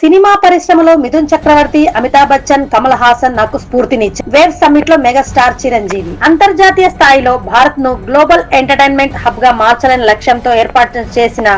Cinema పరిశ్రమలో మిథున్ చక్రవర్తి, అమితాబ్ బచ్చన్, కమల్ హాసన్ నాకు స్ఫూర్తినిచ్చారు. Wave summit లో మెగాస్టార్ చిరంజీవి అంతర్జాతీయ స్థాయిలో భారత్ ను గ్లోబల్ ఎంటర్టైన్మెంట్ హబ్ గా మార్చాలనే లక్ష్యంతో ఏర్పాటు చేసిన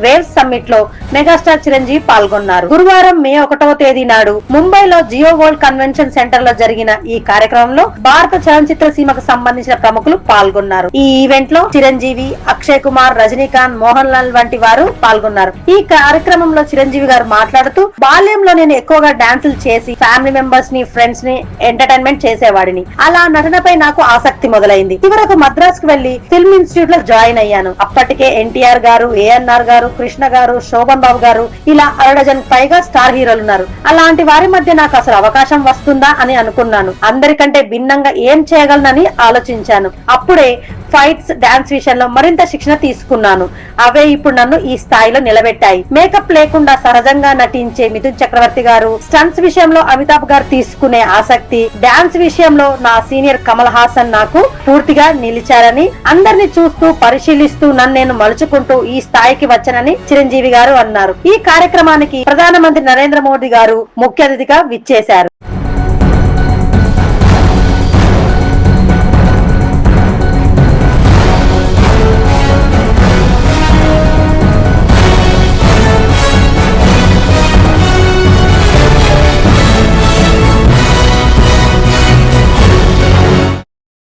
వేవ్ సమ్మిట్ లో మెగాస్టార్ చిరంజీవి పాల్గొన్నారు. గురువారం మే 1వ తేదీ నాడు ముంబైలో జియో వరల్డ్ కన్వెన్షన్ సెంటర్ లో జరిగిన ఈ కార్యక్రమంలో భారత చలనచిత్ర సీమకు సంబంధించిన ప్రముఖులు పాల్గొన్నారు. ఈ ఈవెంట్ లో చిరంజీవి, అక్షయ్ కుమార్, రజనీకాంత్, మోహన్ లాల్ వంటి వారు పాల్గొన్నారు. ఈ కార్యక్రమంలో చిరంజీవి గారు మాట్లాడుతూ, బాల్యంలో నేను ఎక్కువగా డాన్సులు చేసి ఫ్యామిలీ మెంబర్స్ ని, ఫ్రెండ్స్ ని ఎంటర్టైన్మెంట్ చేసేవాడిని. అలా నటనపై నాకు ఆసక్తి మొదలైంది. చివరకు మద్రాస్ కు వెళ్లి ఫిల్మ్ ఇన్స్టిట్యూట్ లో జాయిన్ అయ్యాను. అప్పటికే ఎన్టీఆర్ గారు, ఏఎన్ఆర్ గారు, కృష్ణ గారు, శోభన్ బాబు గారు, ఇలా 1/2 పైగా స్టార్ హీరోలు ఉన్నారు. అలాంటి వారి మధ్య నాకు అసలు అవకాశం వస్తుందా అని అనుకున్నాను. అందరికంటే భిన్నంగా ఏం చేయగలనని ఆలోచించాను. అప్పుడే ఫైట్స్, డాన్స్ విషయంలో మరింత శిక్షణ తీసుకున్నాను. అవే ఇప్పుడు నన్ను ఈ స్థాయిలో నిలబెట్టాయి. మేకప్ లేకుండా సహజంగా నటించే మిథున్ చక్రవర్తి గారు, స్టంట్స్ విషయంలో అమితాబ్ గారు తీసుకునే ఆసక్తి, డాన్స్ విషయంలో నా సీనియర్ కమల్ హాసన్ నాకు పూర్తిగా నిలిచారని, అందరిని చూస్తూ పరిశీలిస్తూ నన్ను నేను మలుచుకుంటూ ఈ స్థాయికి వచ్చానని చిరంజీవి గారు అన్నారు. ఈ కార్యక్రమానికి ప్రధానమంత్రి నరేంద్ర మోదీ గారు ముఖ్య అతిథిగా విచ్చేశారు.